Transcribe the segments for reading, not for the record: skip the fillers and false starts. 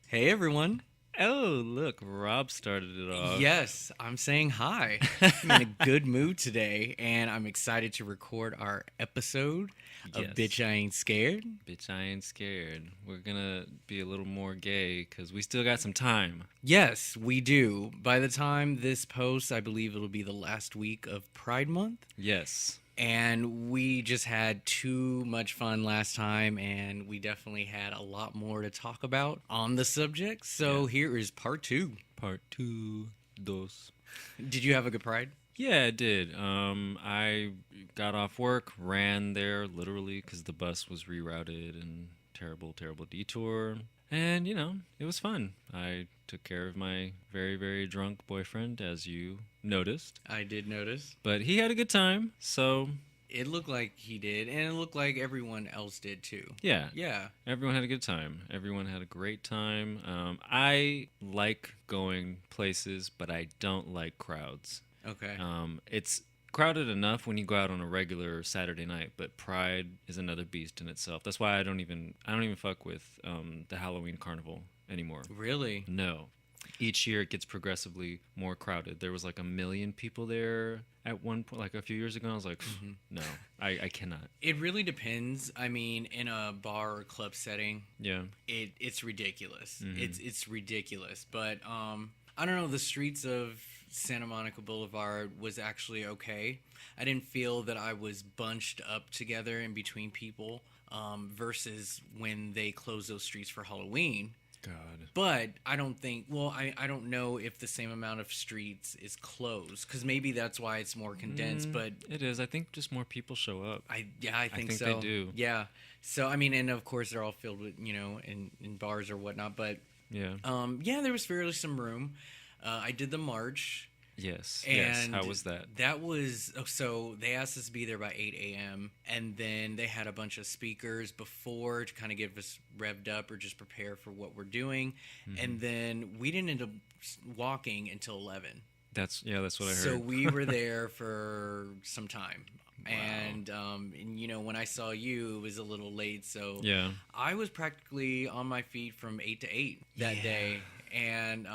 Hey everyone. Oh, look, Rob started it off. Yes, I'm saying hi. I'm in a good mood today, and I'm excited to record our episode of Yes. Bitch I Ain't Scared. Bitch, I ain't scared. We're gonna be a little more gay because we still got some time. Yes, we do. By the time this posts, I believe it'll be the last week of Pride Month. Yes. And we just had too much fun last time, and we definitely had a lot more to talk about on the subject. So here is part two. Part two, dos. Did you have a good Pride? Yeah, I did. I got off work, ran there literally because the bus was rerouted and terrible, terrible detour. And, it was fun. I took care of my very, very drunk boyfriend, as you noticed. I did notice. But he had a good time, so It looked like he did, and it looked like everyone else did too. yeah. Yeah. Everyone had a good time. Everyone had a great time. I like going places, but I don't like crowds. Okay. It's crowded enough when you go out on a regular Saturday night, but Pride is another beast in itself. That's why I don't even fuck with the Halloween carnival anymore. Really? No. Each year it gets progressively more crowded. There was like 1 million people there at one point, like a few years ago. I was like, no, I cannot. It really depends. I mean, in a bar or club setting, Yeah. it's ridiculous. Mhm. It's ridiculous. But I don't know. The streets of Santa Monica Boulevard was actually okay. I didn't feel that I was bunched up together in between people. Versus when they close those streets for Halloween. God. But I don't think, I don't know if the same amount of streets is closed, because maybe that's why it's more condensed, but It is. I think just more people show up. I think think so. they do. Yeah. So, I mean, and of course they're all filled with, in bars or whatnot, but, Yeah. there was fairly some room. I did the march. Yes. And Yes. How was that? That was, so they asked us to be there by 8 a.m. And then they had a bunch of speakers before to kind of get us revved up or just prepare for what we're doing. Mm-hmm. And then we didn't end up walking until 11. That's what I heard. So we were there for some time. Wow. And when I saw you, it was a little late. So Yeah. I was practically on my feet from 8 to 8 that Yeah. day. And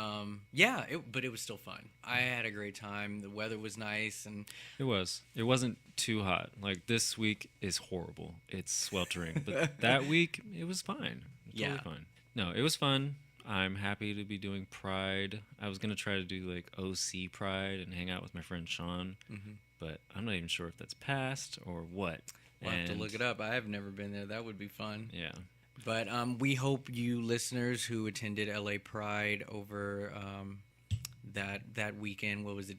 but it was still fun. I had a great time. The weather was nice, and It was. It wasn't too hot. Like this week is horrible. It's sweltering. But that week it was fine. Totally fine. No, it was fun. I'm happy to be doing Pride. I was gonna try to do like OC Pride and hang out with my friend Sean, but I'm not even sure if that's passed or what. we'll have to look it up. I have never been there. That would be fun. Yeah. But we hope you listeners who attended LA Pride over that weekend. What was it?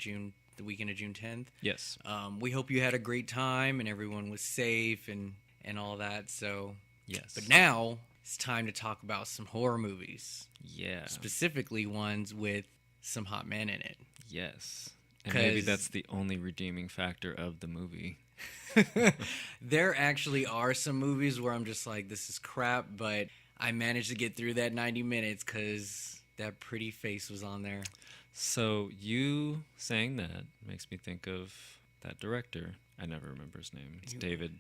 The weekend of June 10th. Yes. We hope you had a great time and everyone was safe and all that. So Yes. But now it's time to talk about some horror movies, Yeah. specifically ones with some hot men in it. Yes. And maybe 'Cause- that's the only redeeming factor of the movie. There actually are some movies where I'm just like, this is crap, but I managed to get through that 90 minutes because that pretty face was on there. So you saying that makes me think of that director. I never remember his name. It's David.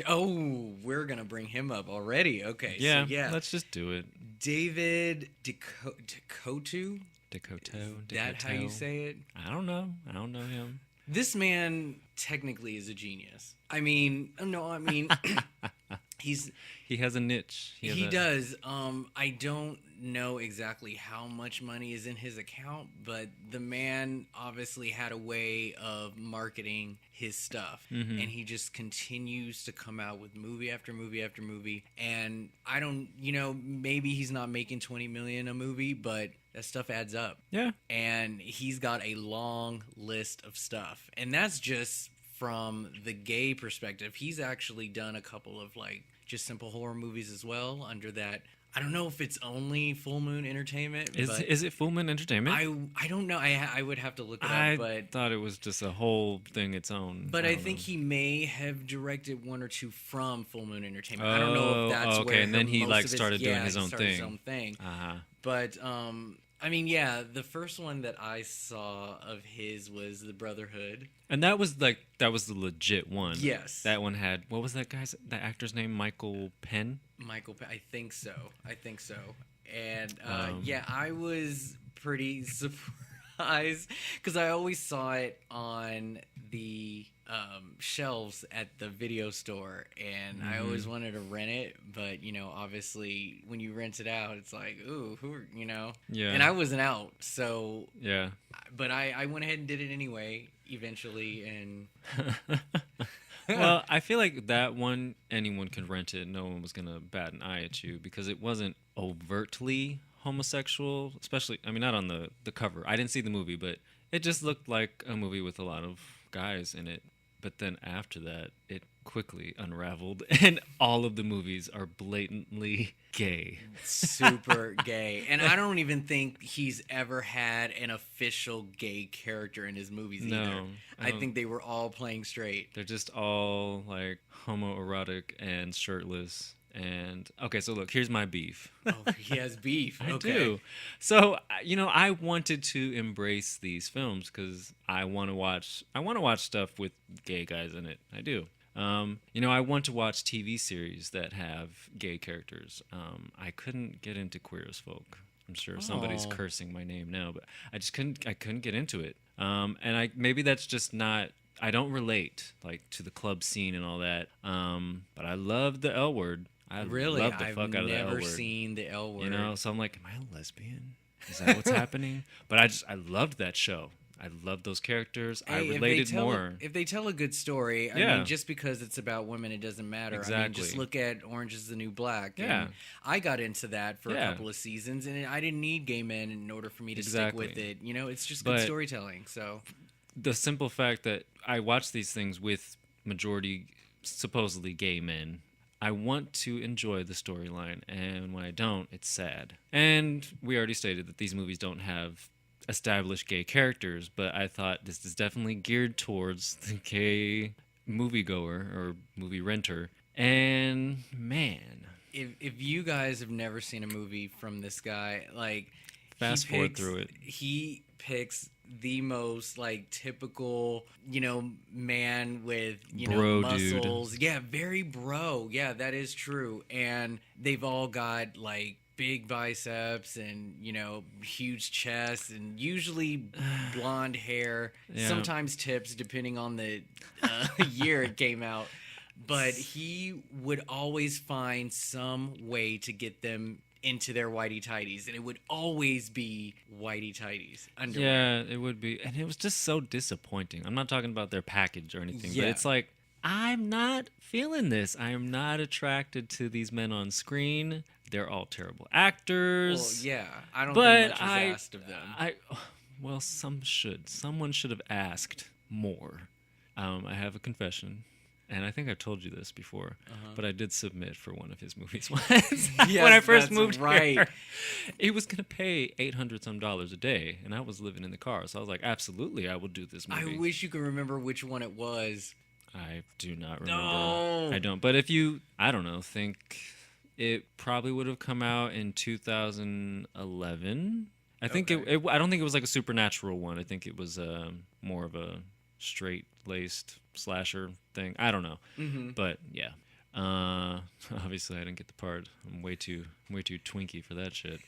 Oh, we're going to bring him up already. Okay. Yeah, So yeah. let's just do it. David Decoteau? Dakota. Is that how you say it? I don't know him. This man technically is a genius. I mean, he's... He has a niche. He does. I don't know exactly how much money is in his account, but the man obviously had a way of marketing his stuff, and he just continues to come out with movie after movie after movie. And I don't, maybe he's not making 20 million a movie, but that stuff adds up. Yeah. And he's got a long list of stuff, and that's just from the gay perspective. He's actually done a couple of just simple horror movies as well under that. I don't know if it's only Full Moon Entertainment. Is it Full Moon Entertainment? I don't know. I would have to look it up. I thought it was just a whole thing its own. But I don't think know. he may have directed one or two from Full Moon Entertainment. I don't know if that's okay. where And then he most of his- started doing yeah, his he own started thing. His own thing. Uh-huh. But I mean, yeah, the first one that I saw of his was The Brotherhood. And that was the legit one. Yes. That one had, what was that actor's name? Michael Penn? I think so. And yeah, I was pretty surprised because I always saw it on the shelves at the video store, and I always wanted to rent it, but you know, obviously when you rent it out, it's like, ooh, who are, you know? Yeah. And I wasn't out, so yeah. But I went ahead and did it anyway, eventually, and Well, I feel like that one, anyone could rent it. No one was going to bat an eye at you because it wasn't overtly homosexual, especially, I mean, not on the cover. I didn't see the movie, but it just looked like a movie with a lot of guys in it. But then after that, it quickly unraveled, and all of the movies are blatantly gay. Super gay. And I don't even think he's ever had an official gay character in his movies either. I think they were all playing straight. They're just all like homoerotic and shirtless. And okay, so look, here's my beef. Oh, he has beef. I Okay. do. So, you know, I wanted to embrace these films because I want to watch stuff with gay guys in it. I do. You know, I want to watch TV series that have gay characters. I couldn't get into Queer as Folk. I'm sure somebody's cursing my name now, but I couldn't get into it. And maybe that's just not, I don't relate like to the club scene and all that. But I love the L Word. I Really? love the fuck out of the L Word. I've never seen the L Word. You know, so I'm like, am I a lesbian? Is that what's happening? But I loved that show. I loved those characters. I related more. If they tell a good story, I mean, just because it's about women, it doesn't matter. Exactly. I mean, just look at Orange is the New Black. Yeah. And I got into that for a couple of seasons, and I didn't need gay men in order for me to stick with it. You know, it's just good storytelling. So the simple fact that I watch these things with majority supposedly gay men, I want to enjoy the storyline, and when I don't, it's sad. And we already stated that these movies don't have established gay characters, but I thought this is definitely geared towards the gay moviegoer or movie renter. And man, if you guys have never seen a movie from this guy, like fast forward through it, he picks the most like typical, you know, man with, you bro know, muscles. Dude. Yeah, very bro. Yeah, that is true. And they've all got like big biceps and, you know, huge chests and usually blonde hair, sometimes tips depending on the year it came out. But he would always find some way to get them into their whitey tighties, and it would always be whitey tighties underwear. Yeah, it would be, and it was just so disappointing. I'm not talking about their package or anything, but it's like, I'm not feeling this. I am not attracted to these men on screen. They're all terrible actors. Well, yeah, I don't think much was asked of them. Well, someone should have asked more. I have a confession. And I think I've told you this before, but I did submit for one of his movies once when I first moved here. He was going to pay $800 a day, and I was living in the car. So I was like, absolutely, I will do this movie. I wish you could remember which one it was. I do not remember. No. I don't. But if you, I don't know, think it probably would have come out in 2011. I think I don't think it was like a supernatural one. I think it was more of a straight-laced slasher thing. I don't know. But yeah. Obviously I didn't get the part. I'm way too twinky for that shit.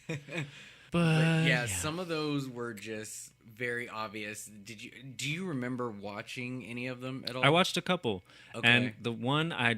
But yeah, some of those were just very obvious. Do you remember watching any of them at all? I watched a couple. Okay. And the one I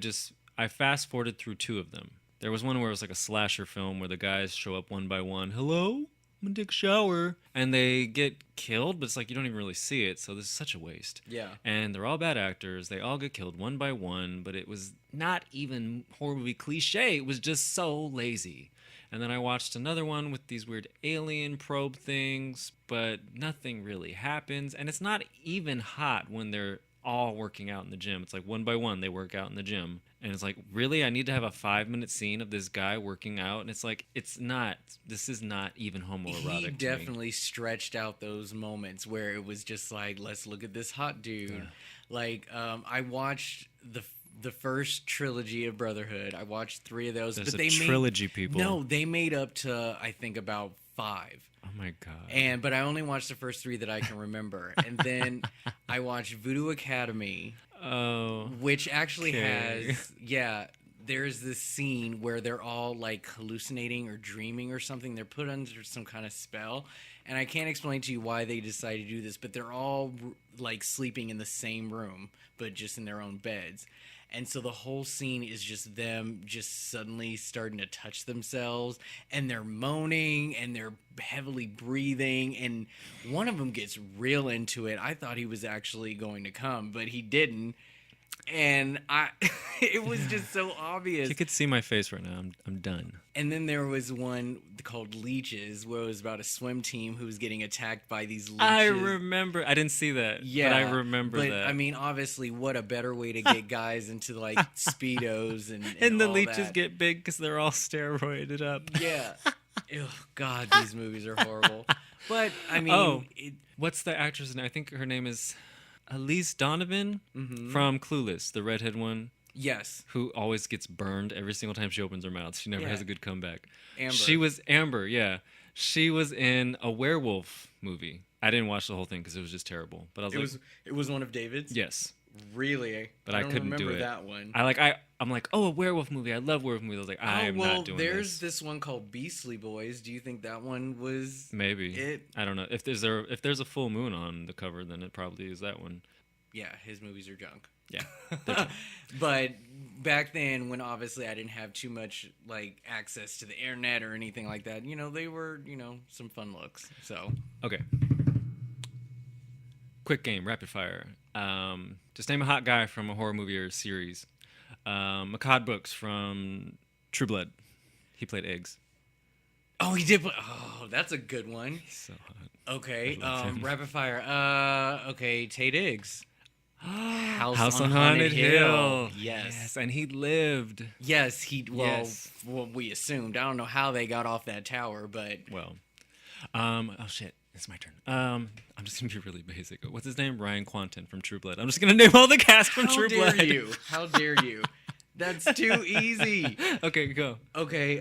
fast forwarded through two of them. There was one where it was like a slasher film where the guys show up one by one. Hello? I'm gonna take a shower. And they get killed, but it's like you don't even really see it, so this is such a waste. Yeah. And they're all bad actors. They all get killed one by one, but it was not even horror movie cliche. It was just so lazy. And then I watched another one with these weird alien probe things, but nothing really happens. And it's not even hot when they're all working out in the gym. It's like one by one they work out in the gym. And it's like, really? I need to have a 5-minute scene of this guy working out? And it's like, this is not even homoerotic. He definitely stretched out those moments where it was just like, let's look at this hot dude. Yeah. Like, I watched the first trilogy of Brotherhood. I watched 3 of those. There's a trilogy, people. No, they made up to, I think, about 5. Oh my God. But I only watched the first 3 that I can remember. And then I watched Voodoo Academy. Oh. Which actually has, there's this scene where they're all like hallucinating or dreaming or something. They're put under some kind of spell, and I can't explain to you why they decided to do this, but they're all like sleeping in the same room, but just in their own beds. And so the whole scene is just them just suddenly starting to touch themselves, and they're moaning and they're heavily breathing, and one of them gets real into it. I thought he was actually going to come, but he didn't. And it was just so obvious. You could see my face right now. I'm done. And then there was one called Leeches, where it was about a swim team who was getting attacked by these leeches. I remember. I didn't see that. Yeah, but I remember that. I mean, obviously, what a better way to get guys into like Speedos and the all leeches that. get big because they're all steroided up. Yeah. Oh God, these movies are horrible. But I mean, what's the actress name? I think her name is Elise Donovan from Clueless, the redhead one. Yes. Who always gets burned every single time she opens her mouth. She never has a good comeback. Amber. She was Amber, yeah. She was in a werewolf movie. I didn't watch the whole thing because it was just terrible. But I was it was one of David's? Yes. Really? But I couldn't do it. That one. I'm like, oh, a werewolf movie. I love werewolf movies. I was like, I'm not doing this. There's this one called Beastly Boys. Do you think that one was maybe? I don't know. If there's a full moon on the cover, then it probably is that one. Yeah, his movies are junk. Yeah. But back then, when obviously I didn't have too much like access to the internet or anything like that, they were, some fun looks. So okay. Quick game, rapid fire. Just name a hot guy from a horror movie or series. Makad Brooks from True Blood. He played Eggs. Oh, he did. Oh, that's a good one. He's so hot. Okay. Rapid fire. Okay. Tate Diggs. House on Haunted Hill. Yes. And he lived. Yes, well, we assumed. I don't know how they got off that tower, but oh shit, it's my turn. I'm just gonna be really basic. What's his name? Ryan Quanten from True Blood. I'm just gonna name all the cast from True Blood. How dare you? That's too easy. Okay, go. Okay,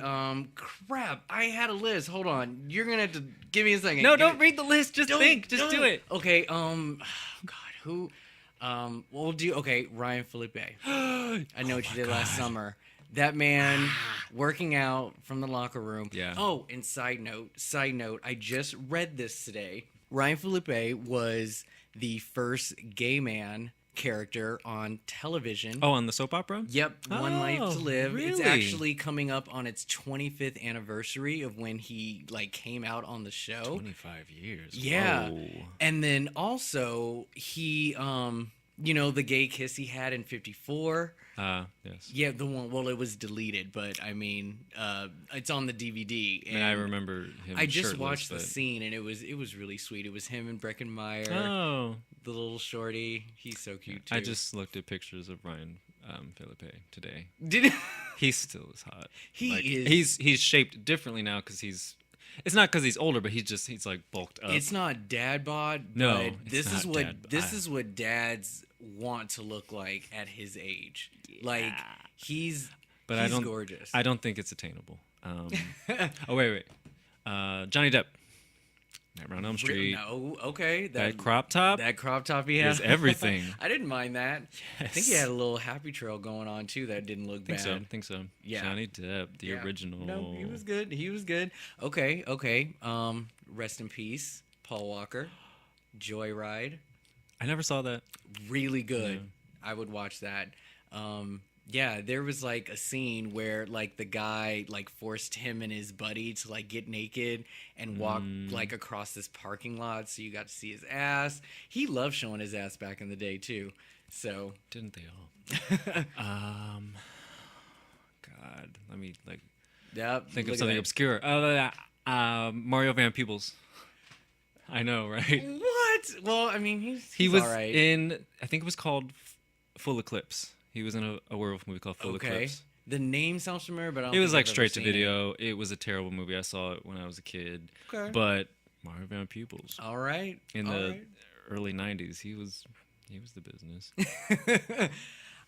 crap. I had a list. Hold on. You're gonna have to give me a second. No, don't read the list. Just think. Just do it. Okay. God, who? We'll do. Okay, Ryan Phillippe. I know what you did last summer. That man working out from the locker room. Yeah. Oh, and side note, I just read this today. Ryan Phillippe was the first gay man character on television. Oh, on the soap opera? Yep, One Life to Live. Really? It's actually coming up on its 25th anniversary of when he came out on the show. 25 years. Yeah. Whoa. And then also he the gay kiss he had in 54. Yes. Yeah, the one. Well, it was deleted, but I mean, it's on the DVD. And I remember him. I just watched the scene, and it was really sweet. It was him and Breckenmeyer. Oh, the little shorty. He's so cute too. I just looked at pictures of Ryan Phillippe today. Did he still is hot? He is. He's shaped differently now because he's. It's not because he's older, but he's like bulked up. It's not dad bod. No, but this is what dads want to look like at his age. Yeah. Like he's gorgeous. I don't think it's attainable. Oh wait. Johnny Depp. Nightmare on Elm Street. No, okay. That crop top. That crop top he had. Is everything. I didn't mind that. Yes. I think he had a little happy trail going on too. That didn't look bad. I think so. Yeah. Johnny Depp, the original. No, he was good. Okay. Rest in peace, Paul Walker. Joyride. I never saw that. Really good. Yeah. I would watch that. Yeah, there was a scene where the guy forced him and his buddy to get naked and walk across this parking lot, so you got to see his ass. He loved showing his ass back in the day too. So didn't they all? God, let me think of something obscure. Mario Van Peebles. I know, right? What? Well, I mean, he was all right. in. I think it was called Full Eclipse. He was in a werewolf movie called Full Eclipse. The name sounds familiar, but I don't it was think I've straight to ever video. It was a terrible movie. I saw it when I was a kid. Okay. But Mario Van Peebles. All right. In the early 90s, he was the business.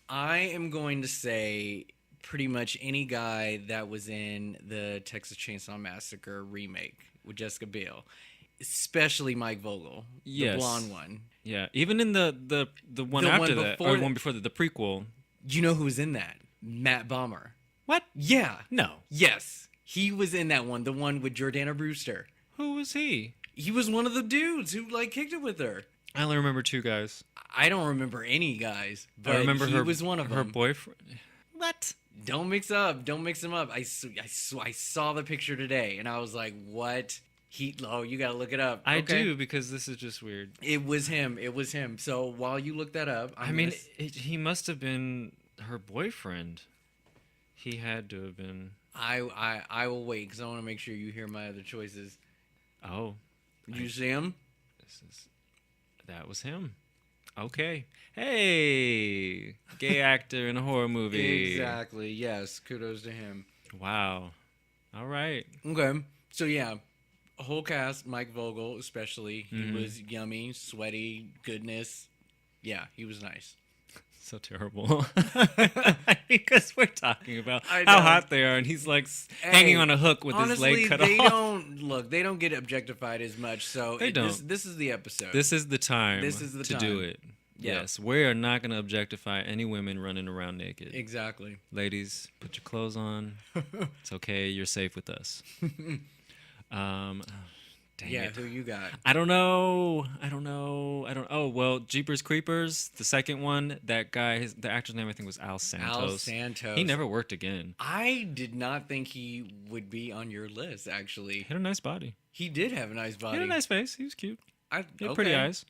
I am going to say pretty much any guy that was in the Texas Chainsaw Massacre remake with Jessica Biel. Especially Mike Vogel, the blonde one. Yeah, even in the one after that, or one before that, the prequel. You know who was in that? Matt Bomer. What? Yeah. No. Yes. He was in that one. The one with Jordana Brewster. Who was he? He was one of the dudes who, like, kicked it with her. I only remember 2 guys. I don't remember any guys, but I remember he was one of them. Her boyfriend. What? Don't mix them up. I saw the picture today, and I was like, what? You gotta look it up. I Okay. do, because this is just weird. It was him. So while you look that up, he must have been her boyfriend. He had to have been. I will wait, because I want to make sure you hear my other choices. Oh. Did you see him? That was him. Okay. Hey, gay actor in a horror movie. Exactly. Yes. Kudos to him. Wow. All right. Okay. So yeah, a whole cast. Mike Vogel, especially. He was yummy, sweaty, goodness. Yeah, he was nice. So terrible. Because we're talking about I how know. hot they are, and he's like hanging on a hook with his leg cut off. They don't get objectified as much. So They don't. This is the episode. This is the time. to do it. Yeah. Yes, we are not going to objectify any women running around naked. Exactly. Ladies, put your clothes on. It's okay. You're safe with us. Dang it. Who you got? I don't know. Oh, well, Jeepers Creepers, the second one, that guy, the actor's name I think was Al Santos. Al Santos. He never worked again. I did not think he would be on your list, actually. He had a nice body. He did have a nice body. He had a nice face. He was cute. He had pretty Okay. eyes.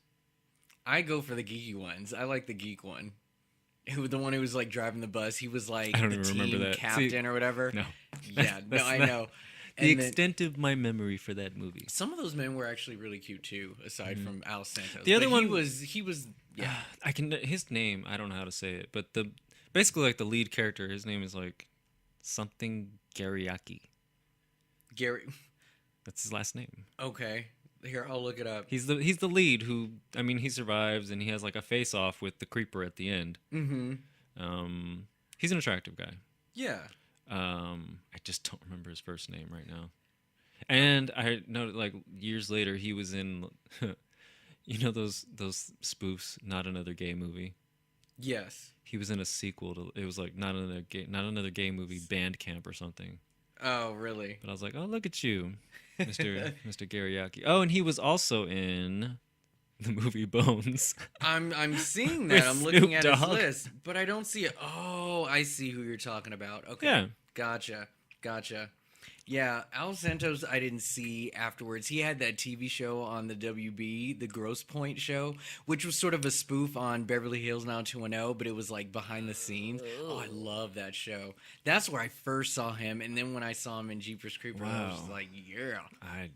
I go for the geeky ones. I like the geek one. The one who was like driving the bus. He was like I don't the even team remember that. captain or whatever. No. Yeah, no, I know. The And then extent of my memory for that movie. some of those men were actually really cute too, aside from Al Santos. The other But one he was yeah. his name, I don't know how to say it, but basically like the lead character, his name is like something Gariaki. Gary. That's his last name. Okay. Here, I'll look it up. He's the lead who, I mean, he survives and he has like a face off with the creeper at the end. Mm-hmm. He's an attractive guy. Yeah. I just don't remember his first name right now. And I know like years later he was in, you know those spoofs, Not Another Gay Movie. Yes. He was in a sequel to, it was like not another gay movie, Band Camp or something. Oh, really? But I was like, oh, look at you, Mr. Gariaki. Oh, and he was also in the movie Bones. I'm seeing that. I'm looking Snoop at Dogg. his list, but I don't see it. Oh, I see who you're talking about. Okay. Yeah. Gotcha. Yeah, Al Santos I didn't see afterwards. He had that TV show on the WB, the Gross Point show, which was sort of a spoof on Beverly Hills 90210, but it was like behind the scenes. Oh, I love that show. That's where I first saw him, and then when I saw him in Jeepers Creepers, I was Wow. like, yeah. I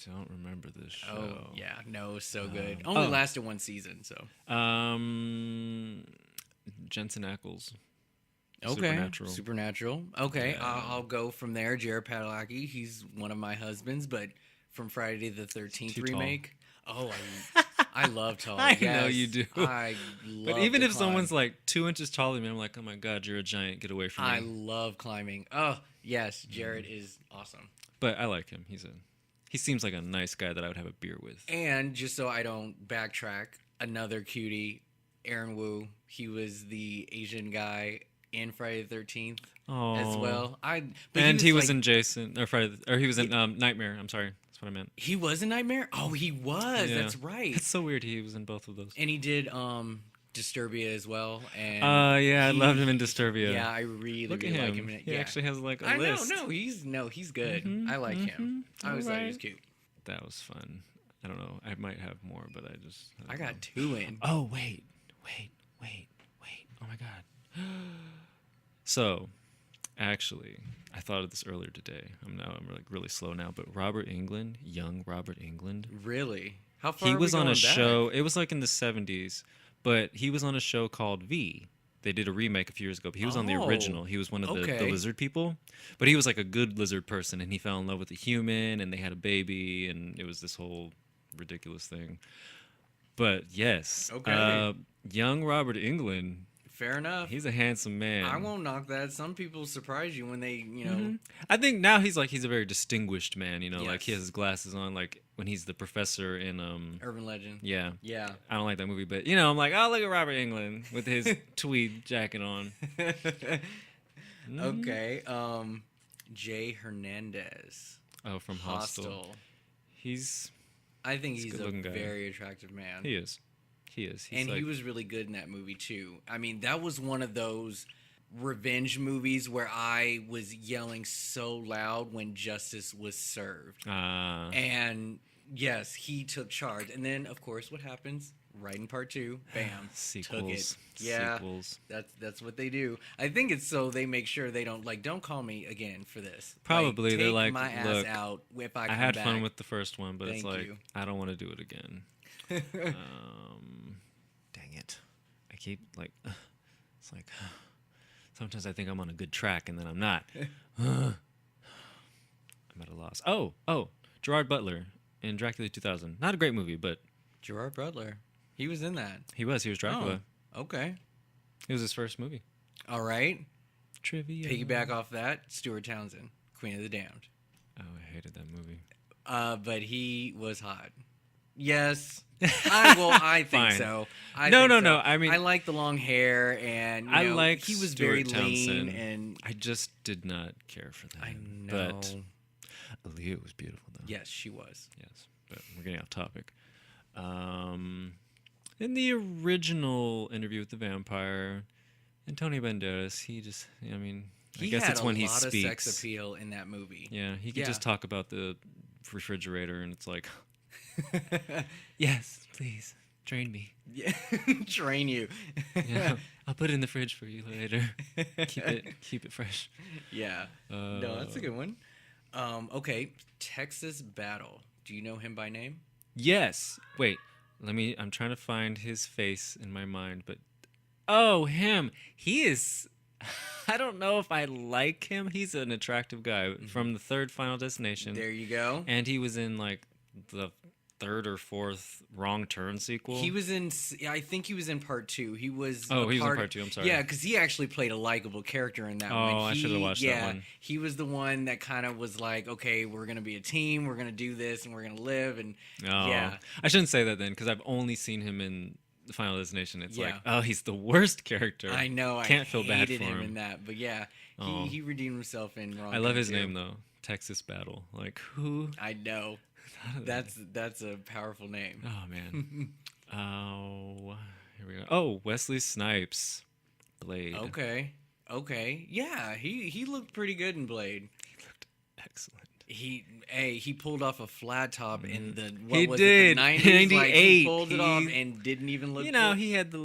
don't remember this show. Oh, yeah. No, it was so good. Only lasted one season, so. Jensen Ackles. Okay. Supernatural. Okay. Yeah. I'll go from there. Jared Padalecki. He's one of my husbands, but from Friday the 13th Too tall. remake. Oh, I love tall. I know Yes, you do. I love But even to if climb. someone's like 2 inches taller than me, I'm like, oh my God, you're a giant. Get away from me. I love climbing. Oh, yes. Jared is awesome. But I like him. He seems like a nice guy that I would have a beer with. And just so I don't backtrack, another cutie, Aaron Wu. He was the Asian guy in Friday the 13th as well. And he was in Jason or Friday, or he was in Nightmare. I'm sorry, that's what I meant. He was in Nightmare? Oh, he was. Yeah. That's right. It's so weird. He was in both of those. And he did Disturbia as well. And Yeah, I loved him in Disturbia. Yeah, I really, Look really at like him. him. He actually has like a I list. know. He's good. I like him. I always thought he was cute. That was fun. I don't know. I might have more, but I got 2 in. Oh wait. Oh my God. So, actually, I thought of this earlier today. I'm like really slow now, but Robert Englund, young Robert Englund. Really? How far? He are was we on a going back? show. It was like in the 70s, but he was on a show called V. They did a remake a few years ago, but he was on the Oh, original. He was one of the okay. lizard people, but he was like a good lizard person, and he fell in love with a human, and they had a baby, and it was this whole ridiculous thing. But yes, Okay. young Robert Englund, Fair enough. he's a handsome man. I won't knock that. Some people surprise you when they, you know. I think now he's a very distinguished man, like he Yes. has his glasses on, like when he's the professor in Urban Legend. yeah. Yeah. I don't like that movie, but I'm like, oh, look at Robert Englund with his tweed jacket on. Okay. Jay Hernandez. Oh, from Hostel. He's I think he's a good-looking guy. very attractive man. He is. He's and he was really good in that movie too. I mean, that was one of those revenge movies where I was yelling so loud when justice was served. And yes, he took charge. And then, of course, what happens? Right in part 2, bam, sequels. Took it. Yeah, sequels. That's what they do. I think it's so they make sure they don't call me again for this. Probably like, they're like, my ass look, out if I come had back. fun with the first one, but Thank it's like you. I don't want to do it again. Dang it! I keep like it's like sometimes I think I'm on a good track and then I'm not. I'm at a loss. Oh, Gerard Butler in Dracula 2000. Not a great movie, but Gerard Butler. He was in that. He was Dracula. Oh, okay. It was his first movie. All right. Trivia. Piggyback off that, Stuart Townsend, Queen of the Damned. Oh, I hated that movie. But he was hot. Yes. I think Fine. so. No. I mean, I like the long hair, and I like he was Stuart very Townsend. lean, and I just did not care for that. I know. But Aaliyah was beautiful, though. Yes, she was. Yes, but we're getting off topic. In the original Interview with the Vampire, Antonio Banderas, he just, I mean, I guess it's when he speaks. He had a lot of sex appeal in that movie. Yeah, he could just talk about the refrigerator, and it's like, yes, please, train me. Yeah, train you. Yeah, I'll put it in the fridge for you later. Keep it fresh. Yeah. No, that's a good one. Okay, Texas Battle. Do you know him by name? Yes. Wait. I'm trying to find his face in my mind, but oh, him. He is I don't know if I like him. He's an attractive guy from the third Final Destination. There you go. And he was in like the third or fourth Wrong Turn sequel. He was in, I think he was in part 2. He was he was in part 2, I'm sorry. Yeah, because he actually played a likable character in that one. Oh, I should have watched that one. He was the one that kind of was like, okay, we're going to be a team, we're going to do this, and we're going to live, and yeah. I shouldn't say that then, because I've only seen him in the Final Destination. It's Yeah. like, oh, he's the worst character. I know, Can't feel bad hated for him him in that, but yeah, he redeemed himself in Wrong I love Turn his 2. name, though. Texas Battle. Like, who? I know. That's a powerful name. Oh, man. Here we go. Oh, Wesley Snipes. Blade. Okay. Yeah, he looked pretty good in Blade. He looked excellent. He pulled off a flat top in the He did. the 90s? 98. Like, he pulled it off and didn't even look. You know, he had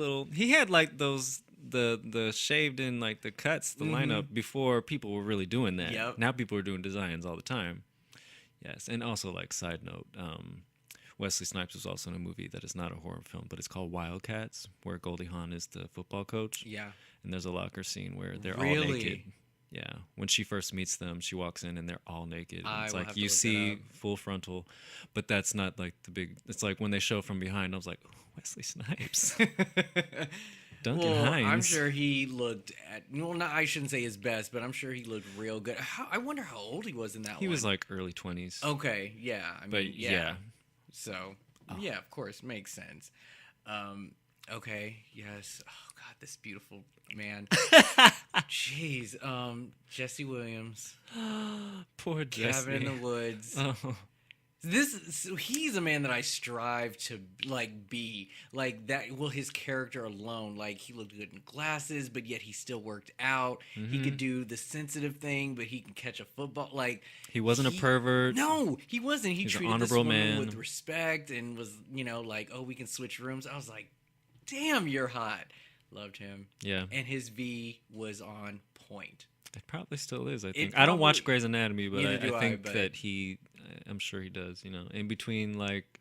like those the shaved in like the cuts, the lineup before people were really doing that. Yep. Now people are doing designs all the time. Yes, and also like side note, Wesley Snipes was also in a movie that is not a horror film, but it's called Wildcats, where Goldie Hawn is the football coach. Yeah. And there's a locker scene where they're all Really? naked. Yeah. When she first meets them, she walks in and they're all naked. And it's will like have to you look that see up. full frontal, but that's not like the big. It's like when they show from behind. I was like, Wesley Snipes, Duncan Hines. I'm sure he looked I shouldn't say his best, but I'm sure he looked real good. I wonder how old he was in that one. He was like early 20s. Okay, yeah. I mean, But yeah. So, yeah, of course, makes sense. Okay, yes. Oh God, this beautiful man. Jeez. Jesse Williams. Poor Jesse. Cabin in the Woods. Oh. He's a man that I strive to like be like that. Well, his character alone, like he looked good in glasses, but yet he still worked out. He could do the sensitive thing, but he can catch a football. Like He wasn't a pervert. No, he wasn't. He He's an treated this honorable woman man. with respect and was, like, oh, we can switch rooms. I was like, damn, you're hot. Loved him. Yeah. And his V was on point. It probably still is, I think. It I don't watch probably- Grey's Anatomy, but Neither do I I, think but- that I'm sure he does, in between, like,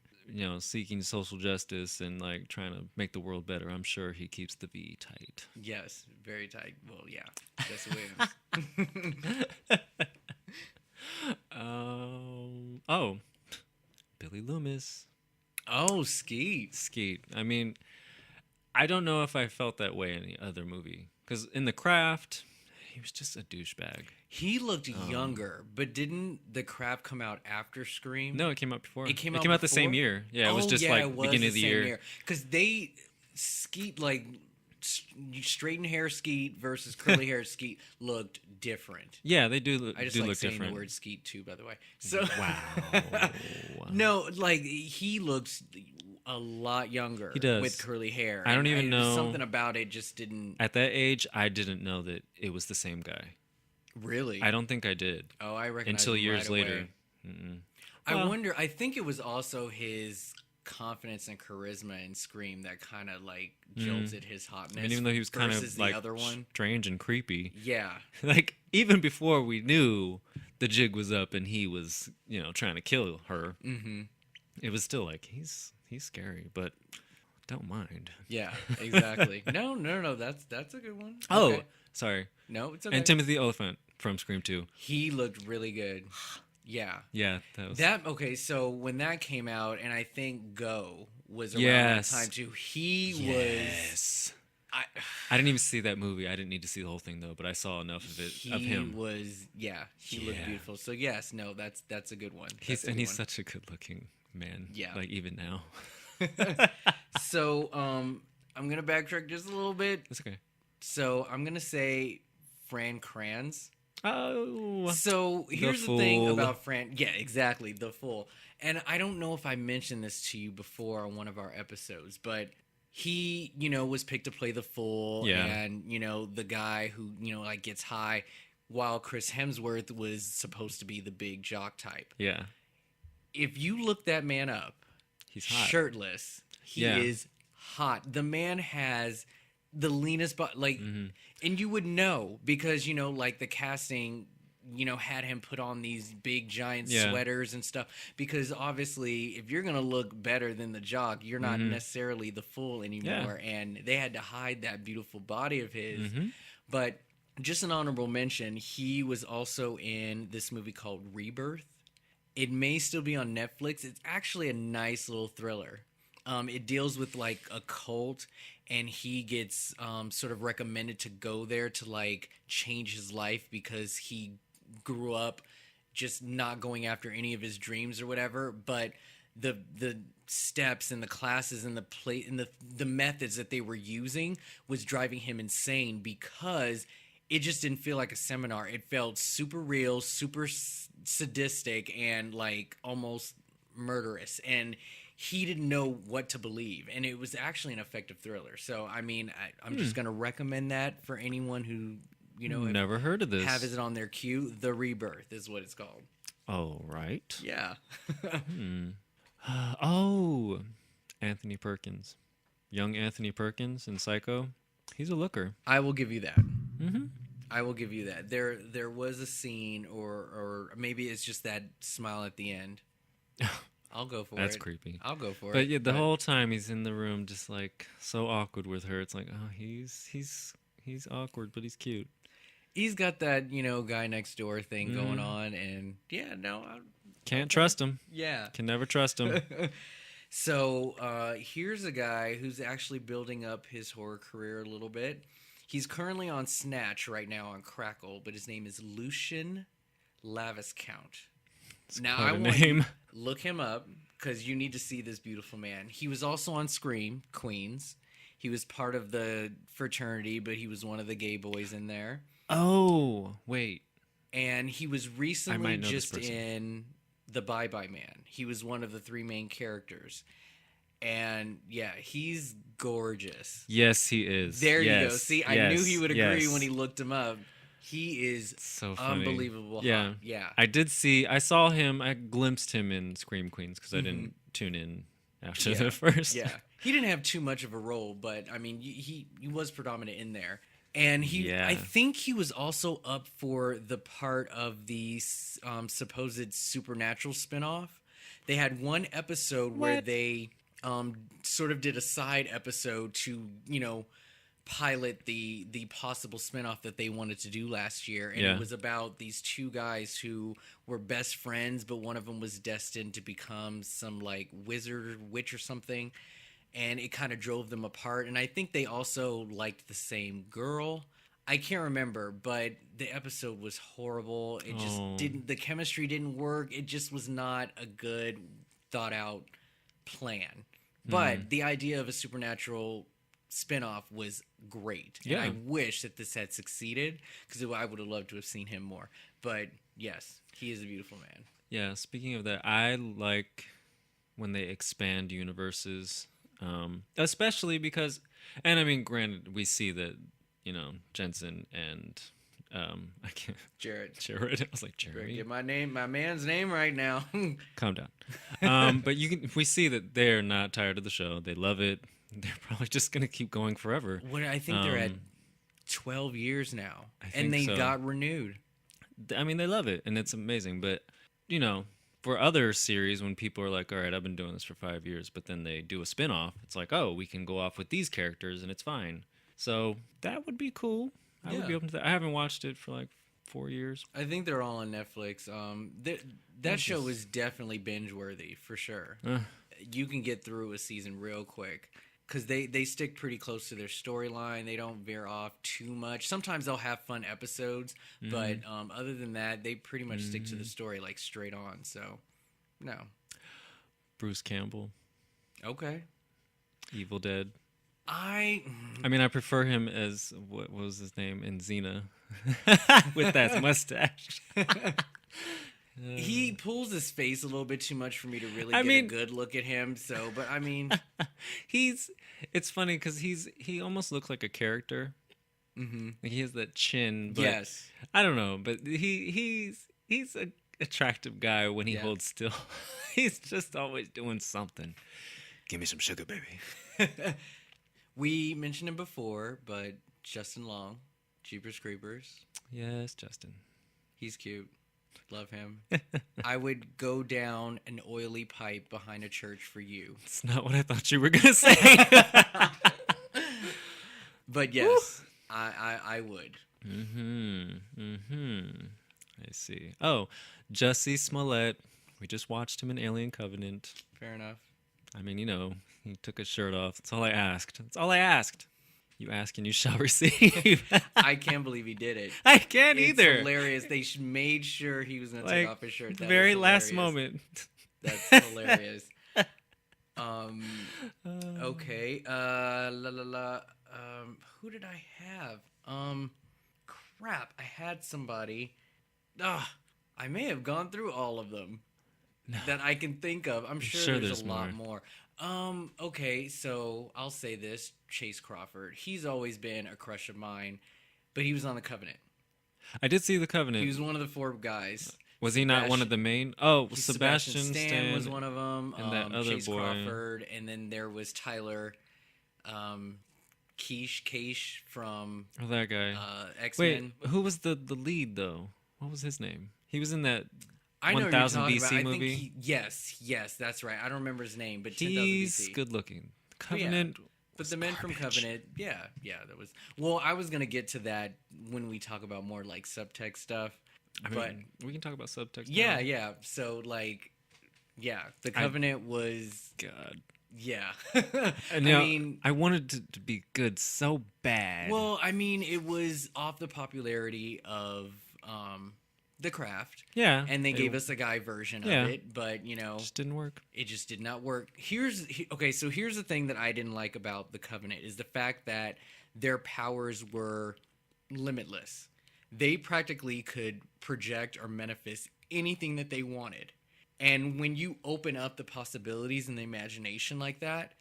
seeking social justice and, like, trying to make the world better, I'm sure he keeps the V tight. Yes, very tight. Well, yeah, Jesse Williams. Billy Loomis. Oh, Skeet. Skeet. I mean, I don't know if I felt that way in any other movie. Because in The Craft, he was just a douchebag. He looked younger, but didn't The Craft come out after Scream? No, it came out before. It came out out the same before? year. Yeah, it was just it like was beginning of the year. Because Skeet, like, straightened hair Skeet versus curly hair Skeet looked different. Yeah, they do. I just do like look saying different. the word Skeet too, by the way. So Wow. no, like he looks a lot younger. He does. With curly hair. I don't even know. Something about it just didn't. At that age, I didn't know that it was the same guy. Really? I don't think I did. Oh, I recognize until him years right later. Away. I wonder. I think it was also his confidence and charisma in Scream that kind of like jolted his hotness. I mean, even though he was kind of like other one. strange and creepy. Yeah. Like even before we knew the jig was up and he was, trying to kill her, it was still like he's scary, but don't mind. Yeah, exactly. No. That's a good one. Oh, okay. Sorry. No, it's okay. And Timothy Oliphant from Scream 2. He looked really good. Yeah. Yeah, that was... Okay, so when that came out, and I think Go was around that time too, he was... I didn't even see that movie. I didn't need to see the whole thing, though, but I saw enough of it, of him. He looked beautiful. So yes, no, that's a good one. He's such a good-looking man. Yeah. Like, even now. So, I'm going to backtrack just a little bit. That's okay. So, I'm going to say Fran Kranz. Oh. So, here's the thing about Fran. Yeah, exactly. The Fool. And I don't know if I mentioned this to you before on one of our episodes, but he, was picked to play the Fool. Yeah. And, the guy who, like gets high, while Chris Hemsworth was supposed to be the big jock type. Yeah. If you look that man up, he's hot. Shirtless. He is hot. The man has the leanest butt, and you would know because like the casting, had him put on these big giant sweaters and stuff. Because obviously, if you're gonna look better than the jock, you're not necessarily the Fool anymore. Yeah. And they had to hide that beautiful body of his. But just an honorable mention, he was also in this movie called Rebirth. It may still be on Netflix. It's actually a nice little thriller. It deals with like a cult, and he gets sort of recommended to go there to like change his life because he grew up just not going after any of his dreams or whatever. But the steps and the classes and the methods that they were using was driving him insane because it just didn't feel like a seminar. It felt super real, super sadistic, and like almost murderous. And he didn't know what to believe. And it was actually an effective thriller. So, I mean, I'm just going to recommend that for anyone who, never heard of this. Have it on their queue. The Rebirth is what it's called. Oh, right. Yeah. Oh, Anthony Perkins. Young Anthony Perkins in Psycho. He's a looker. I will give you that. I will give you that. There was a scene, or maybe it's just that smile at the end. I'll go for it. That's creepy. I'll go for it. But yeah, the whole time he's in the room, just like so awkward with her. It's like, oh, he's awkward, but he's cute. He's got that guy next door thing going on, and can't trust him. Yeah, can never trust him. So here's a guy who's actually building up his horror career a little bit. He's currently on Snatch right now on Crackle, but his name is Lucian Laviscount. Now I want you to look him up because you need to see this beautiful man. He was also on Scream Queens. He was part of the fraternity, but he was one of the gay boys in there. Oh, wait. And he was recently just in The Bye Bye Man. He was one of the three main characters. And yeah, he's gorgeous. Yes, he is. There you go. See, I knew he would agree when he looked him up. He is so funny. Unbelievable. Yeah. Hot. Yeah. I saw him, I glimpsed him in Scream Queens because I didn't tune in after the first. Yeah. He didn't have too much of a role, but I mean, he was predominant in there. And I think he was also up for the part of the supposed Supernatural spinoff. They had one episode where they sort of did a side episode to, pilot the possible spinoff that they wanted to do last year. And it was about these two guys who were best friends, but one of them was destined to become some like wizard or witch or something. And it kind of drove them apart. And I think they also liked the same girl. I can't remember, but the episode was horrible. It just the chemistry didn't work. It just was not a good thought out plan. But the idea of a supernatural spinoff was great. Yeah. And I wish that this had succeeded because I would have loved to have seen him more. But yes, he is a beautiful man. Yeah, speaking of that, I like when they expand universes, especially because, and I mean, granted, we see that, you know, Jensen and I can't. Jared. I was like, Jeremy. Get my man's name right now. Calm down. But we see that they're not tired of the show. They love it. They're probably just gonna keep going forever. What I think they're at 12 years now, and they got renewed. I mean, they love it, and it's amazing. But you know, for other series, when people are like, "All right, I've been doing this for 5 years," but then they do a spinoff, it's like, "Oh, we can go off with these characters, and it's fine." So that would be cool. I would be open to that. I haven't watched it for like 4 years. I think they're all on Netflix. That show is definitely binge worthy for sure. You can get through a season real quick because they stick pretty close to their storyline. They don't veer off too much. Sometimes they'll have fun episodes, but other than that, they pretty much stick to the story like straight on. So, no. Bruce Campbell. Okay. Evil Dead. I mean, I prefer him as what was his name in Xena, with that mustache. He pulls his face a little bit too much for me to really get a good look at him. So, but I mean, it's funny because he almost looks like a character. Mm-hmm. Like he has that chin. But yes. I don't know, but he's an attractive guy when he holds still. He's just always doing something. Give me some sugar, baby. We mentioned him before, but Justin Long, Jeepers Creepers. Yes, Justin. He's cute. Love him. I would go down an oily pipe behind a church for you. It's not what I thought you were going to say. But yes, I would. I see. Oh, Jussie Smollett. We just watched him in Alien Covenant. Fair enough. I mean, you know, he took his shirt off. That's all I asked. You ask and you shall receive. I can't believe he did it. I can't either. It's hilarious. They made sure he was going to take off his shirt. The very last moment. That's hilarious. Okay. Who did I have? Crap. I had somebody. I may have gone through all of them that I can think of. I'm sure there's a lot more. Okay, so I'll say this. Chase Crawford. He's always been a crush of mine, but he was on The Covenant. I did see The Covenant. He was one of the 4 guys. Was he not one of the main? Oh, Sebastian Stan was one of them. And that other Chase boy. Crawford. And then there was Tyler Keish from that guy. X-Men. Wait, who was the lead, though? What was his name? He was in that I know 1000 BC BC movie. Yes, that's right. I don't remember his name, but 10,000 he's BC. good looking. Covenant. Yeah. But the men from Covenant, that was. Well, I was gonna get to that when we talk about more like subtext stuff. But we can talk about subtext. Yeah. So The Covenant was God. Yeah. I wanted it to be good so bad. Well, I mean, it was off the popularity of The Craft. Yeah. And they gave us a guy version of it, but, you know. It just didn't work. It just did not work. Here's the thing that I didn't like about The Covenant is the fact that their powers were limitless. They practically could project or manifest anything that they wanted. And when you open up the possibilities and the imagination like that,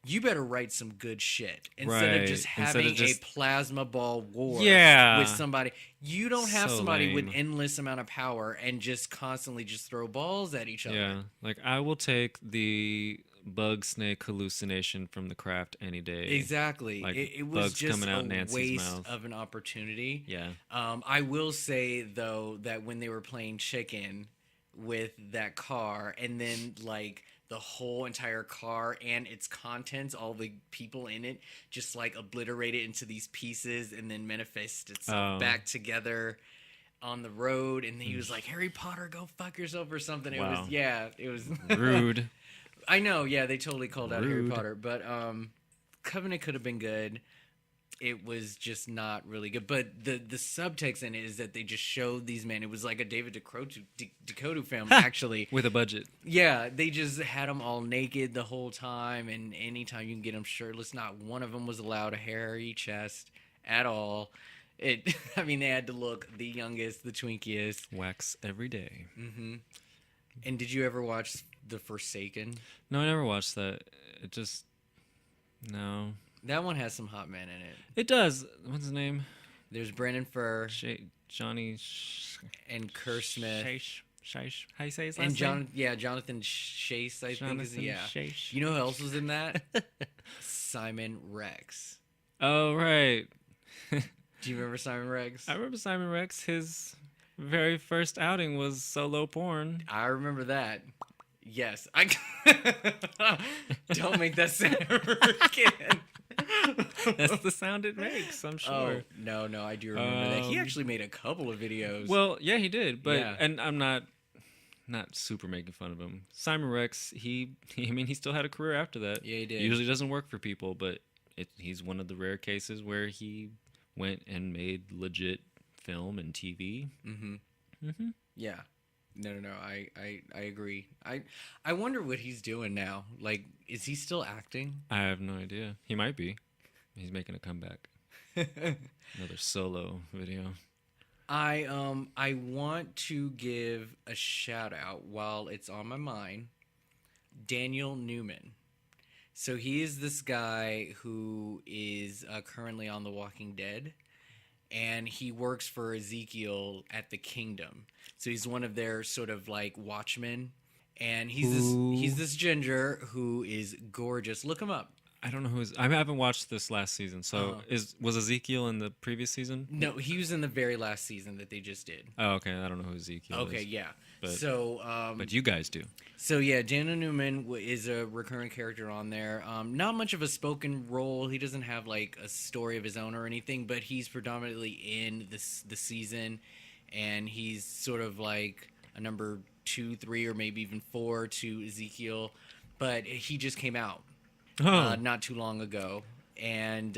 you better write some good shit instead of just having a plasma ball war with somebody. You don't have somebody with endless amount of power and just constantly just throw balls at each other. Yeah, like I will take the bug snake hallucination from The Craft any day. Exactly. Like it was bugs just coming out a Nancy's waste mouth. of an opportunity. Yeah. I will say though that when they were playing chicken with that car and then like the whole entire car and its contents, all the people in it just like obliterated into these pieces and then manifest itself back together on the road, and he was like, Harry Potter, go fuck yourself or something. Wow. It was rude. I know, they totally called out Harry Potter, but Covenant could have been good. it was just not really good. But the subtext in it is that they just showed these men. It was like a David Duchovny film, actually. With a budget. Yeah, they just had them all naked the whole time, and anytime you can get them shirtless, not one of them was allowed a hairy chest at all. I mean, they had to look the youngest, the twinkiest. Wax every day. Mm-hmm. And did you ever watch The Forsaken? No, I never watched that. It just... No. That one has some hot men in it. It does. What's his name? There's Brendan Furr. Johnny... and Kerr Smith. Shaish. How you say his last name? Yeah, Jonathan Chase, I think is... Yeah. Chase. You know who else was in that? Simon Rex. Oh, right. Do you remember Simon Rex? I remember Simon Rex. His very first outing was solo porn. I remember that. Yes. Don't make that sound ever again. That's the sound it makes, I'm sure. Oh, no, I do remember that. He actually made a couple of videos. Well, yeah, he did. But yeah. And I'm not super making fun of him. Simon Rex, he still had a career after that. Yeah, he did. He usually doesn't work for people, but he's one of the rare cases where he went and made legit film and TV. Mm-hmm. Mm-hmm. Yeah. No. I agree. I wonder what he's doing now. Like, is he still acting? I have no idea. He might be. He's making a comeback. Another solo video. I want to give a shout out while it's on my mind. Daniel Newman. So he is this guy who is currently on The Walking Dead, and he works for Ezekiel at the Kingdom. So he's one of their sort of like watchmen, and he's this ginger who is gorgeous. Look him up. I don't know who is. I haven't watched this last season. So was Ezekiel in the previous season? No, he was in the very last season that they just did. Oh, okay. I don't know who Ezekiel is. Okay, yeah. But, but you guys do. So yeah, Daniel Newman is a recurring character on there. Not much of a spoken role. He doesn't have like a story of his own or anything, but he's predominantly in the season, and he's sort of like a number 2, 3, or maybe even 4 to Ezekiel. But he just came out. Not too long ago, and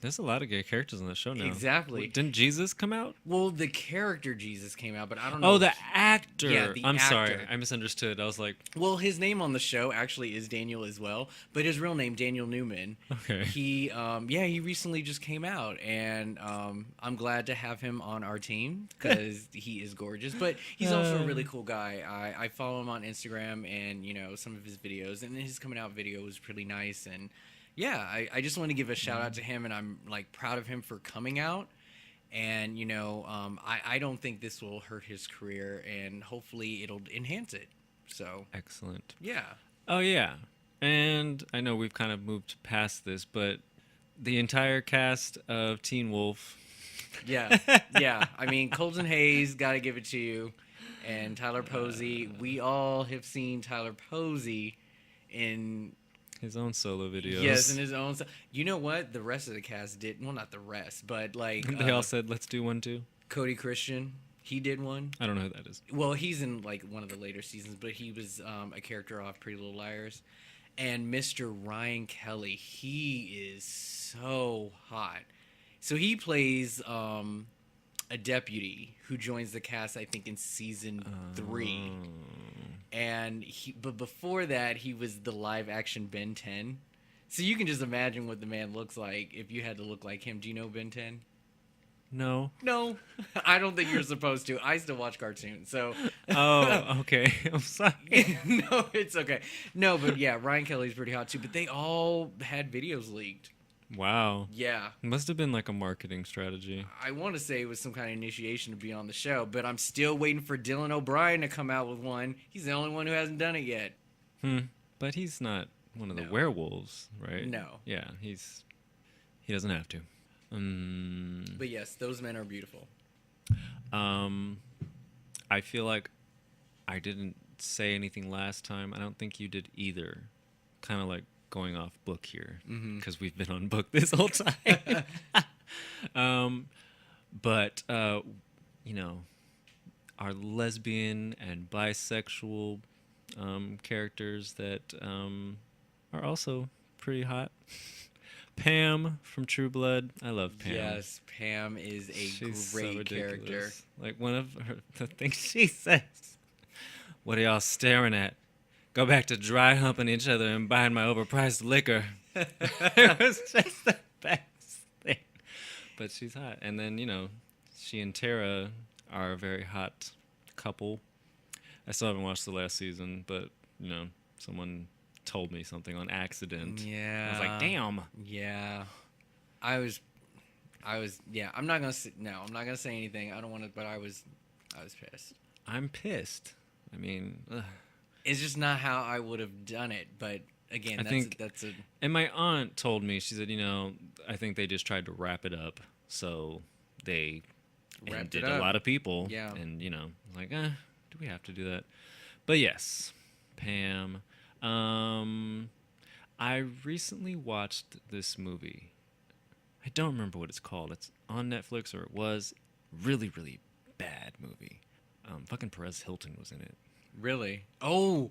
there's a lot of gay characters on the show now. Exactly. Didn't Jesus come out? Well, the character Jesus came out, but I don't know. Oh, the actor. Yeah, the I'm actor. sorry, I misunderstood. I was like, well, his name on the show actually is Daniel as well, but his real name Daniel Newman. Okay. He he recently just came out, and I'm glad to have him on our team because he is gorgeous. But he's also a really cool guy. I follow him on Instagram, and some of his videos, and his coming out video was pretty nice. And yeah, I just want to give a shout out to him, and I'm like proud of him for coming out. And I don't think this will hurt his career, and hopefully it'll enhance it. So excellent. Yeah. Oh yeah, and I know we've kind of moved past this, but the entire cast of Teen Wolf. Yeah. I mean, Colton Hayes, gotta give it to you, and Tyler Posey. We all have seen Tyler Posey in his own solo videos. Yes, in his own. You know what? The rest of the cast did. Well, not the rest, but like they all said, "Let's do one too." Cody Christian, he did one. I don't know who that is. Well, he's in like one of the later seasons, but he was a character off Pretty Little Liars. And Mr. Ryan Kelly, he is so hot. So he plays a deputy who joins the cast, I think, in season 3. And but before that, he was the live action Ben 10. So you can just imagine what the man looks like if you had to look like him. Do you know Ben 10? No. I don't think you're supposed to. I still watch cartoons, so. Oh, okay. I'm sorry. No, it's okay. No, but yeah, Ryan Kelly's pretty hot too. But they all had videos leaked. Wow. Yeah. It must have been like a marketing strategy. I want to say it was some kind of initiation to be on the show, but I'm still waiting for Dylan O'Brien to come out with one. He's the only one who hasn't done it yet. But he's not one of the werewolves, right? No. Yeah, he doesn't have to. But yes, those men are beautiful. I feel like I didn't say anything last time. I don't think you did either. Kind of like going off book here because we've been on book this whole time. But our lesbian and bisexual characters that are also pretty hot. Pam from True Blood. I love Pam. Yes, Pam is a She's great so character. ridiculous. Like one of the things she says. What are y'all staring at? Go back to dry humping each other and buying my overpriced liquor. It was just the best thing. But she's hot. And then, she and Tara are a very hot couple. I still haven't watched the last season, but, someone told me something on accident. Yeah. I was like, damn. Yeah. I was, yeah, I'm not going to say anything. I don't want to, but I was pissed. I'm pissed. I mean, ugh. It's just not how I would have done it, but again, that's a... And my aunt told me, she said, I think they just tried to wrap it up, so they did a lot of people. Yeah. And, like, do we have to do that? But yes, Pam. I recently watched this movie. I don't remember what it's called. It's on Netflix, or it was. Really, really bad movie. Fucking Perez Hilton was in it. Really? Oh!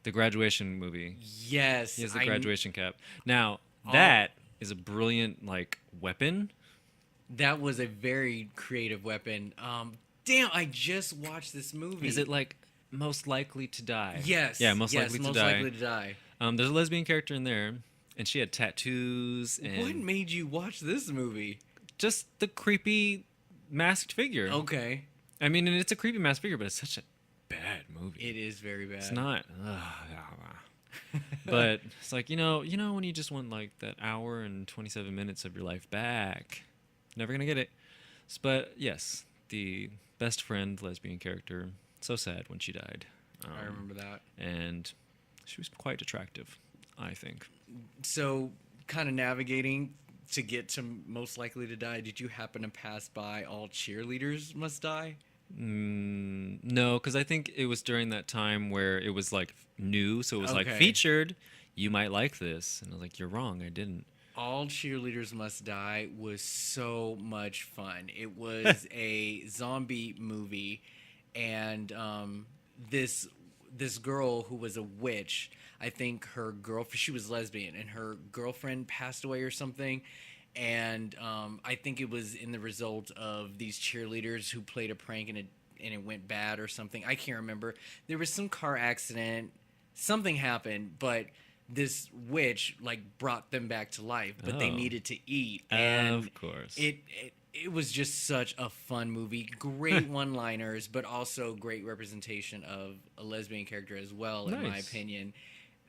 The Graduation movie. Yes. He has the graduation cap. Now, that is a brilliant, weapon. That was a very creative weapon. Damn, I just watched this movie. Is it, Most Likely to Die? Yes. Yeah, Most Likely to Die. Likely to Die. There's a lesbian character in there, and she had tattoos. And what made you watch this movie? Just the creepy masked figure. Okay. I mean, and it's a creepy masked figure, but it's such a bad movie. It is very bad. It's not. But it's like, when you just want that hour and 27 minutes of your life back, never going to get it. But yes, the best friend lesbian character, so sad when she died. I remember that. And she was quite attractive, I think. So, kind of navigating to get to Most Likely to Die, did you happen to pass by All Cheerleaders Must Die? No, because I think it was during that time where it was new, so it was Okay. featured. You might like this, and I was like, you're wrong, I didn't. All Cheerleaders Must Die was so much fun. It was a zombie movie, and this girl who was a witch, I think her girlfriend, she was lesbian, and her girlfriend passed away or something. And I think it was in the result of these cheerleaders who played a prank and it went bad or something. I can't remember. There was some car accident. Something happened, but this witch brought them back to life. But they needed to eat. And of course. It was just such a fun movie. Great one-liners, but also great representation of a lesbian character as well, in my opinion.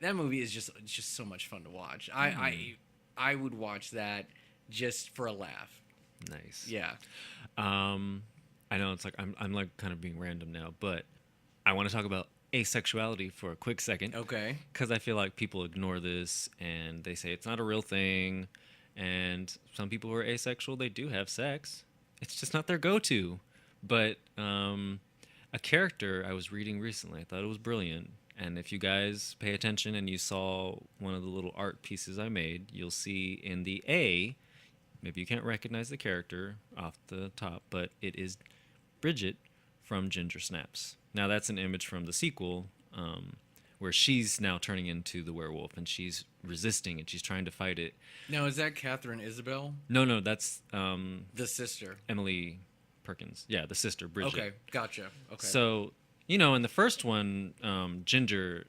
That movie is just so much fun to watch. I would watch that just for a laugh. Nice. Yeah. I know it's I'm kind of being random now, but I want to talk about asexuality for a quick second. Okay. Because I feel like people ignore this and they say it's not a real thing. And some people who are asexual, they do have sex. It's just not their go-to. But a character I was reading recently, I thought it was brilliant. And if you guys pay attention and you saw one of the little art pieces I made, you'll see in the A, maybe you can't recognize the character off the top, but it is Bridget from Ginger Snaps. Now that's an image from the sequel, where she's now turning into the werewolf and she's resisting and she's trying to fight it. Now, is that Catherine Isabel? No, that's the sister. Emily Perkins. Yeah, the sister, Bridget. Okay, gotcha. Okay. So, in the first one, Ginger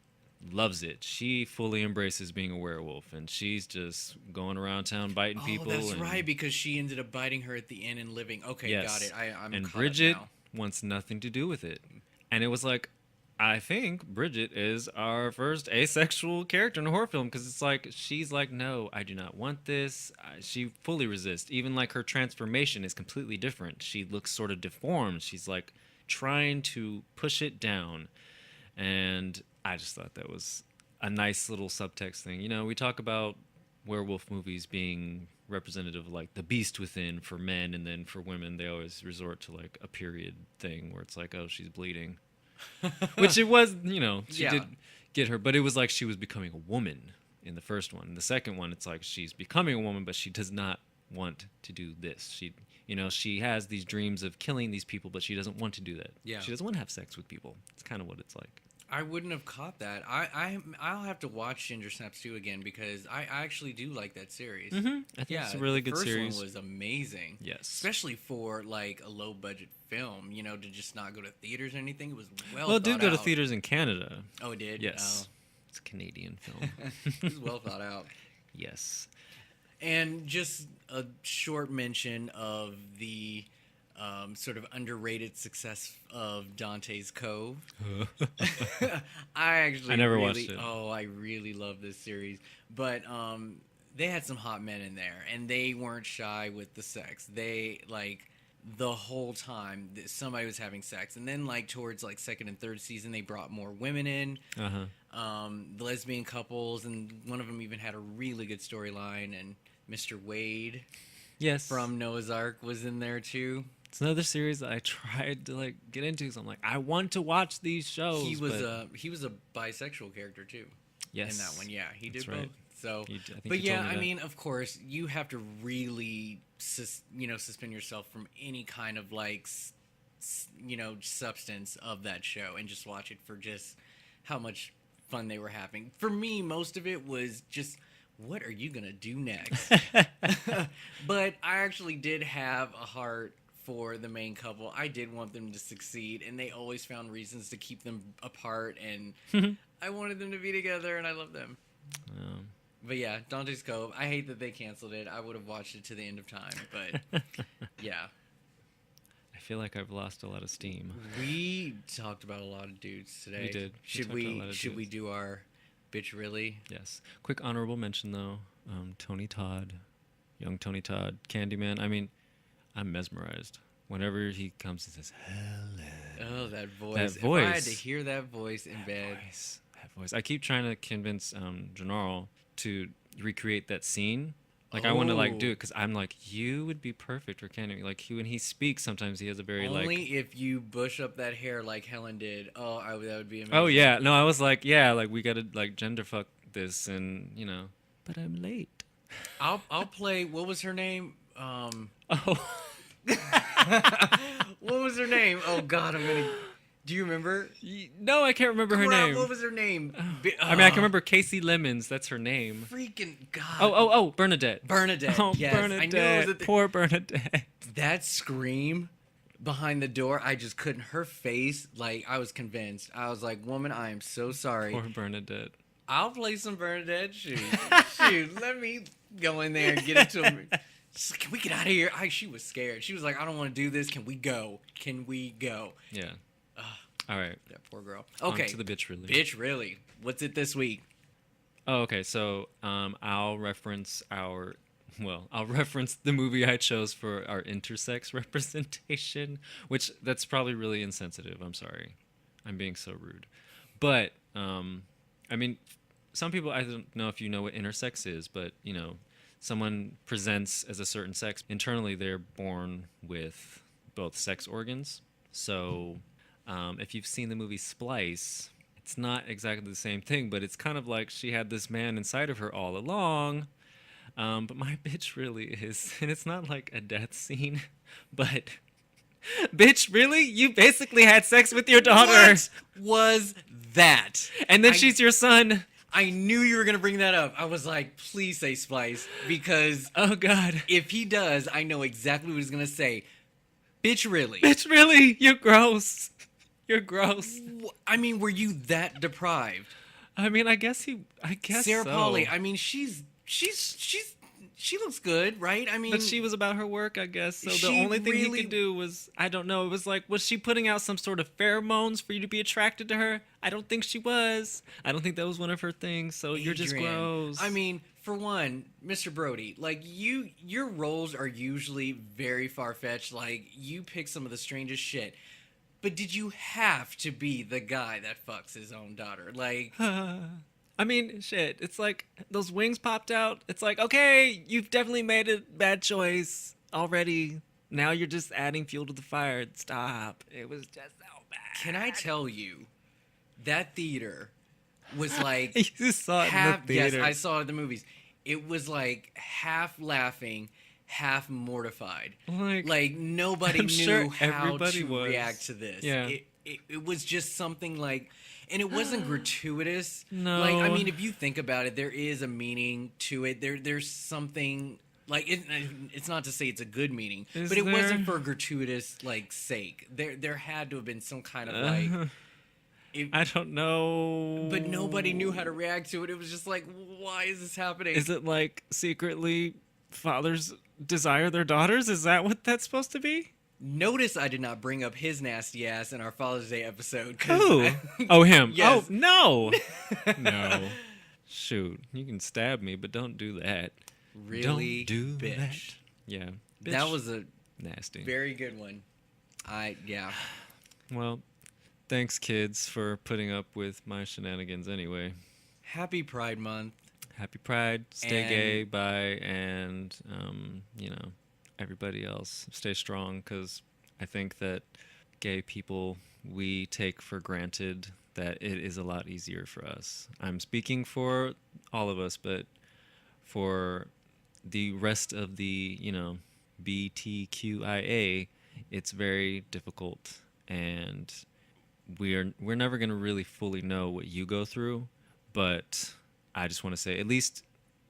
loves it. She fully embraces being a werewolf, and she's just going around town biting people. Oh, that's right, because she ended up biting her at the end and living. Okay, yes. Got it. I'm and caught Bridget up now. wants nothing to do with it. And it was I think Bridget is our first asexual character in a horror film, because it's she's no, I do not want this. She fully resists. Even her transformation is completely different. She looks sort of deformed. She's trying to push it down. And I just thought that was a nice little subtext thing. We talk about werewolf movies being representative of the beast within for men, and then for women they always resort to a period thing where it's oh, she's bleeding. Which it was, she did get her, but it was she was becoming a woman in the first one. In the second one, it's she's becoming a woman, but she does not want to do this. She has these dreams of killing these people, but she doesn't want to do that. Yeah. She doesn't want to have sex with people. It's kind of what it's like. I wouldn't have caught that. I'll have to watch Ginger Snaps 2 again because I actually do like that series. Mm-hmm. I think it's a really good series. The first one was amazing. Yes. Especially for like a low budget film, you know, to just not go to theaters or anything. It was well, it did go to theaters in Canada. Oh, it did? Yes. Oh. It's a Canadian film. It was well thought out. Yes. And just a short mention of the sort of underrated success of Dante's Cove. I never watched it. Oh, I really love this series. But they had some hot men in there, and they weren't shy with the sex. They, like, the whole time somebody was having sex. And then, like, towards, like, second and third season, they brought more women in. The lesbian couples, and one of them even had a really good storyline, and Mr. Wade from Noah's Ark was in there, too. It's another series that I tried to like get into because I'm like, I want to watch these shows. He was a bisexual character too. Yes, in that one, yeah, he did right. both. So, but yeah, I mean, of course, you have to really, suspend yourself from any kind of like, substance of that show and just watch it for just how much fun they were having. For me, most of it was just, what are you gonna do next? But I actually did have a heart for the main couple. I did want them to succeed, and they always found reasons to keep them apart, and I wanted them to be together, and I love them. But yeah, Dante's Cove, I hate that they canceled it. I would have watched it to the end of time, but yeah. I feel like I've lost a lot of steam. We talked about a lot of dudes today. We did. Should we do our bitch really? Yes. Quick honorable mention, though. Tony Todd, young Tony Todd, Candyman. I mean, I'm mesmerized. Whenever he comes and says, hello. Oh, that voice. If I had to hear that voice in bed. That voice. I keep trying to convince Gennaro to recreate that scene. Like, I want to, like, do it because I'm like, you would be perfect for Candyman. Like, when he speaks, sometimes he has a very, Only if you bush up that hair like Helen did. Oh, that would be amazing. Oh, yeah. No, I was like, yeah, like, we got to, like, gender fuck this and, but I'm late. I'll play, what was her name? What was her name? Oh God, do you remember? No, I can't remember her name. What was her name? I mean, I can remember Casey Lemons. That's her name. Freaking God. Oh, Bernadette. Oh, yes. Bernadette. I knew it was Poor Bernadette. That scream behind the door, I just couldn't. Her face, like, I was convinced. I was like, woman, I am so sorry. Poor Bernadette. I'll play some Bernadette. Shoot, let me go in there and get into him. She's like, can we get out of here? She was scared. She was like, I don't want to do this. Can we go? Yeah. All right. That poor girl. Okay. On to the bitch really. Bitch really. What's it this week? Oh, okay. So I'll reference the movie I chose for our intersex representation, which that's probably really insensitive. I'm sorry. I'm being so rude. But, I mean, some people, I don't know if you know what intersex is, but, someone presents as a certain sex. Internally, they're born with both sex organs. So if you've seen the movie Splice, it's not exactly the same thing, but it's kind of like she had this man inside of her all along. But my bitch really is, and it's not like a death scene, but bitch, really? You basically had sex with your daughter. What was that? And then she's your son. I knew you were going to bring that up. I was like, please say Splice, because oh God, if he does, I know exactly what he's going to say. Bitch, really? Bitch, really? You're gross. You're gross. I mean, were you that deprived? I mean, I guess Sarah so. Polley. I mean, she looks good, right? I mean, but she was about her work, I guess. So the only thing he could do was, I don't know. It was like, was she putting out some sort of pheromones for you to be attracted to her? I don't think she was. I don't think that was one of her things. So you're just gross. I mean, for one, Mr. Brody, like your roles are usually very far-fetched. Like, you pick some of the strangest shit. But did you have to be the guy that fucks his own daughter? Like, I mean, shit. It's like those wings popped out. It's like, okay, you've definitely made a bad choice already. Now you're just adding fuel to the fire. Stop. It was just so bad. Can I tell you, that theater was like you saw it in the theater. Yes, I saw it in the movies. It was like half laughing, half mortified. Like nobody knew how to react to this. Yeah. It was just something like, And it wasn't gratuitous. No. Like, I mean, if you think about it, there is a meaning to it. There's something, like, it's not to say it's a good meaning, but it wasn't for gratuitous, like, sake. There had to have been some kind of, like... I don't know. But nobody knew how to react to it. It was just like, why is this happening? Is it like secretly fathers desire their daughters? Is that what that's supposed to be? Notice I did not bring up his nasty ass in our Father's Day episode. Who? Oh, him. Yes. Oh, no. No. Shoot. You can stab me, but don't do that. Really? Don't do bitch. that. Yeah. Bitch. That was a nasty. very good one. Yeah. Well, thanks, kids, for putting up with my shenanigans anyway. Happy Pride Month. Happy Pride. Stay gay, bi, and, everybody else. Stay strong, because I think that gay people, we take for granted that it is a lot easier for us. I'm speaking for all of us, but for the rest of the, BTQIA, it's very difficult, and we're never going to really fully know what you go through, but I just want to say, at least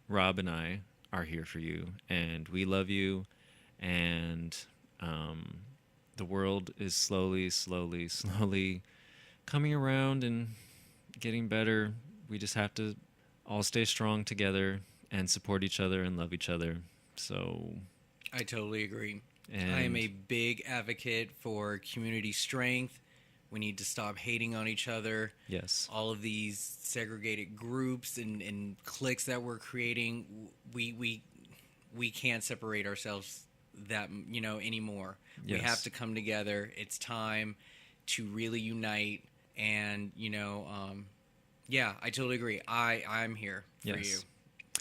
Rob and I are here for you, and we love you, and the world is slowly coming around and getting better. We just have to all stay strong together and support each other and love each other. So I totally agree. And I am a big advocate for community strength. We need to stop hating on each other. Yes. All of these segregated groups and cliques that we're creating, we can't separate ourselves that anymore. Yes. We have to come together. It's time to really unite, and yeah, I totally agree. I'm here for you.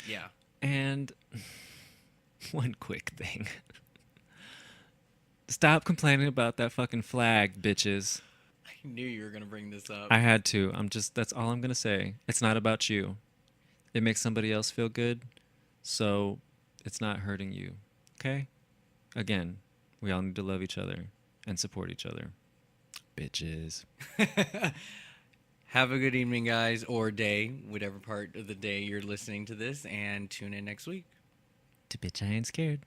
Yeah. And one quick thing. Stop complaining about that fucking flag, bitches. I knew you were going to bring this up. I had to. That's all I'm going to say. It's not about you. It makes somebody else feel good, so it's not hurting you. Okay? Again, we all need to love each other and support each other. Bitches. Have a good evening, guys, or day, whatever part of the day you're listening to this, and tune in next week. To bitch, I ain't scared.